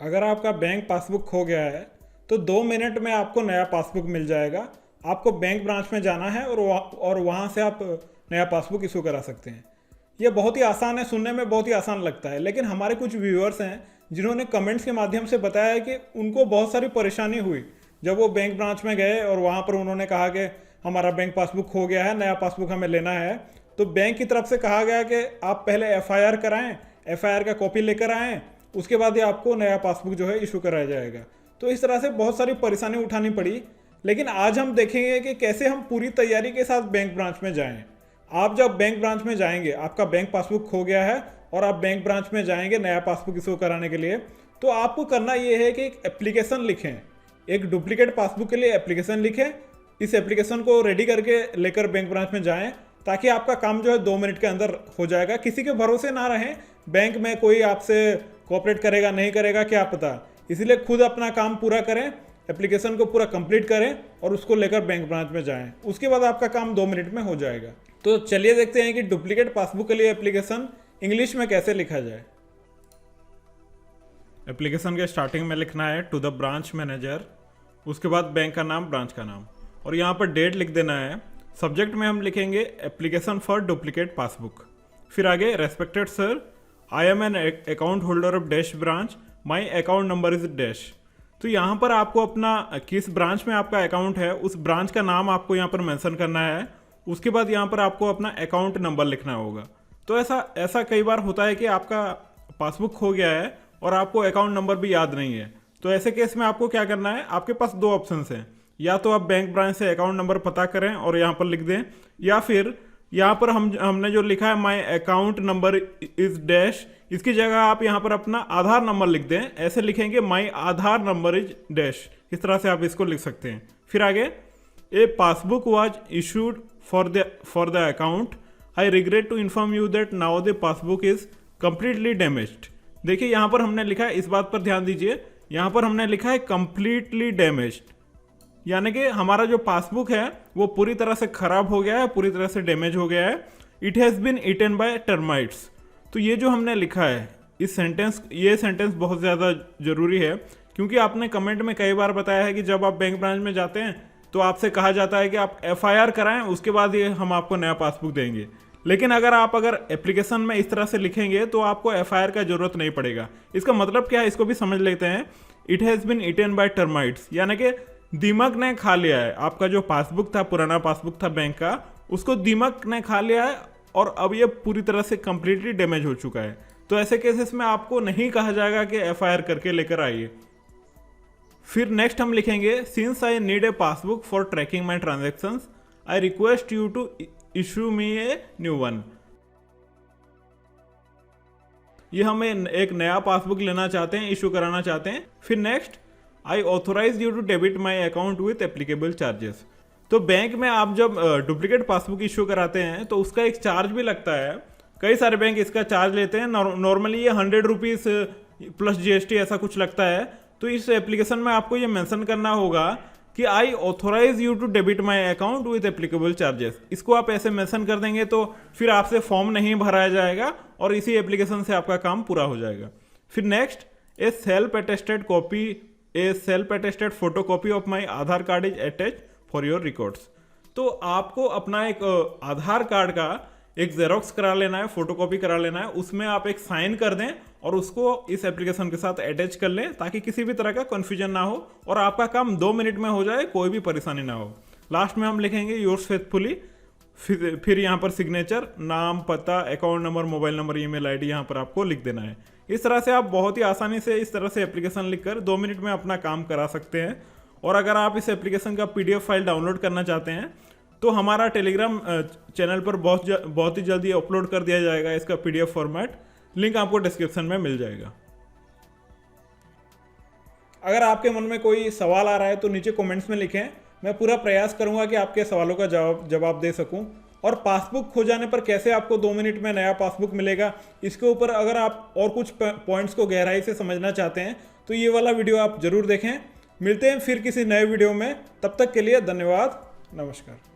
अगर आपका bank passbook खो गया है तो 2 मिनट में आपको नया पासबुक मिल जाएगा। आपको बैंक ब्रांच में जाना है और वहाँ से आप नया पासबुक इशू करा सकते हैं। ये बहुत ही आसान है, सुनने में बहुत ही आसान लगता है, लेकिन हमारे कुछ व्यूअर्स हैं जिन्होंने कमेंट्स के माध्यम से बताया है कि उनको बहुत सारी परेशानी हुई जब वो बैंक ब्रांच में गए और वहाँ पर उन्होंने कहा कि हमारा बैंक पासबुक खो गया है, नया पासबुक हमें लेना है। तो बैंक की तरफ से कहा गया कि आप पहले एफआईआर कराएं, एफआईआर का कॉपी लेकर आएँ, उसके बाद ही आपको नया पासबुक जो है इशू कराया जाएगा। तो इस तरह से बहुत सारी परेशानी उठानी पड़ी, लेकिन आज हम देखेंगे कि कैसे हम पूरी तैयारी के साथ बैंक ब्रांच में जाएं। आप जब बैंक ब्रांच में जाएंगे, आपका बैंक पासबुक खो गया है और आप बैंक ब्रांच में जाएंगे नया पासबुक इशू कराने के लिए, तो आपको करना ये है कि एक एप्लीकेशन लिखें, एक डुप्लीकेट पासबुक के लिए एप्लीकेशन लिखें। इस एप्लीकेशन को रेडी करके लेकर बैंक ब्रांच में जाएं, ताकि आपका काम जो है 2 मिनट के अंदर हो जाएगा। किसी के भरोसे ना रहें, बैंक में कोई आपसे कोऑपरेट करेगा नहीं करेगा क्या पता, इसीलिए खुद अपना काम पूरा करें, एप्लीकेशन को पूरा कंप्लीट करें और उसको लेकर बैंक ब्रांच में जाएं। उसके बाद आपका काम 2 मिनट में हो जाएगा। तो चलिए देखते हैं कि डुप्लीकेट पासबुक के लिए एप्लीकेशन इंग्लिश में कैसे लिखा जाए। एप्लीकेशन के स्टार्टिंग में लिखना है टू द ब्रांच मैनेजर, उसके बाद बैंक का नाम, ब्रांच का नाम, और यहाँ पर डेट लिख देना है। सब्जेक्ट में हम लिखेंगे एप्लीकेशन फॉर डुप्लीकेट पासबुक। फिर आगे respected sir, I am an account holder of dash branch, my account number is dash. तो यहाँ पर आपको अपना किस ब्रांच में आपका अकाउंट है उस ब्रांच का नाम आपको यहाँ पर मेंशन करना है। उसके बाद यहाँ पर आपको अपना अकाउंट नंबर लिखना होगा। तो ऐसा कई बार होता है कि आपका पासबुक खो गया है और आपको अकाउंट नंबर भी याद नहीं है। तो ऐसे केस में आपको क्या करना है, आपके पास 2 ऑप्शंस हैं। या तो आप बैंक ब्रांच से अकाउंट नंबर पता करें और यहाँ पर लिख दें, या फिर यहाँ पर हमने जो लिखा है my account number is dash, इसकी जगह आप यहाँ पर अपना आधार नंबर लिख दें। ऐसे लिखेंगे माई आधार नंबर इज डैश, इस तरह से आप इसको लिख सकते हैं। फिर आगे a passbook was issued for the account, I regret to inform you that now the passbook is completely damaged. देखिए यहाँ पर हमने लिखा है, इस बात पर ध्यान दीजिए, यहाँ पर हमने लिखा है कंप्लीटली डैमेज्ड, यानी कि हमारा जो पासबुक है वो पूरी तरह से खराब हो गया है, पूरी तरह से डैमेज हो गया है। It has been eaten by termites. तो ये जो हमने लिखा है ये सेंटेंस बहुत ज़्यादा ज़रूरी है, क्योंकि आपने कमेंट में कई बार बताया है कि जब आप बैंक ब्रांच में जाते हैं तो आपसे कहा जाता है कि आप एफआईआर कराएं, उसके बाद ये हम आपको नया पासबुक देंगे। लेकिन अगर एप्लीकेशन में इस तरह से लिखेंगे तो आपको एफआईआर का जरूरत नहीं पड़ेगा। इसका मतलब क्या है, इसको भी समझ लेते हैं। It has been eaten by termites, यानी कि दीमक ने खा लिया है। आपका जो पासबुक था, पुराना पासबुक था बैंक का, उसको दीमक ने खा लिया है और अब ये पूरी तरह से कंप्लीटली डैमेज हो चुका है। तो ऐसे केसेस में आपको नहीं कहा जाएगा कि एफआईआर करके लेकर आइए। फिर नेक्स्ट हम लिखेंगे since I need a passbook for tracking my transactions, I request you to issue me a new one. ये हमें एक नया पासबुक लेना चाहते हैं, इशू कराना चाहते हैं। फिर next I authorise you to debit my account with applicable charges. तो बैंक में आप जब डुप्लीकेट पासबुक इशू कराते हैं तो उसका एक चार्ज भी लगता है। कई सारे बैंक इसका चार्ज लेते हैं। नॉर्मली ये 100 रुपीज़ प्लस जीएसटी ऐसा कुछ लगता है। तो इस एप्लीकेशन में आपको ये मेंशन करना होगा कि I authorise you to debit my account with applicable charges. इसको आप ऐसे मेंशन कर देंगे तो फिर आपसे फॉर्म नहीं भराया जाएगा और इसी एप्लीकेशन से आपका काम पूरा हो जाएगा। फिर next A self attested photocopy of my Aadhaar card is attach for your records. तो आपको अपना एक आधार कार्ड का एक जेरोक्स करा लेना है, फोटोकॉपी करा लेना है, उसमें आप एक साइन कर दें और उसको इस एप्लीकेशन के साथ अटैच कर लें, ताकि किसी भी तरह का कन्फ्यूजन ना हो और आपका काम 2 मिनट में हो जाए, कोई भी परेशानी ना हो। लास्ट में हम लिखेंगे योर्स फेथफुली। फिर यहाँ पर सिग्नेचर, नाम, पता, account number, mobile number, email ID यहाँ पर आपको लिख देना है। इस तरह से आप बहुत ही आसानी से इस तरह से एप्लीकेशन लिखकर 2 मिनट में अपना काम करा सकते हैं। और अगर आप इस एप्लीकेशन का पीडीएफ फाइल डाउनलोड करना चाहते हैं तो हमारा टेलीग्राम चैनल पर बहुत ही जल्दी अपलोड कर दिया जाएगा इसका पीडीएफ फॉर्मेट। लिंक आपको डिस्क्रिप्शन में मिल जाएगा। अगर आपके मन में कोई सवाल आ रहा है तो नीचे कमेंट्स में लिखें, मैं पूरा प्रयास करूंगा कि आपके सवालों का जवाब दे सकूं। और पासबुक खो जाने पर कैसे आपको 2 मिनट में नया पासबुक मिलेगा, इसके ऊपर अगर आप और कुछ पॉइंट्स को गहराई से समझना चाहते हैं तो ये वाला वीडियो आप जरूर देखें। मिलते हैं फिर किसी नए वीडियो में, तब तक के लिए धन्यवाद, नमस्कार।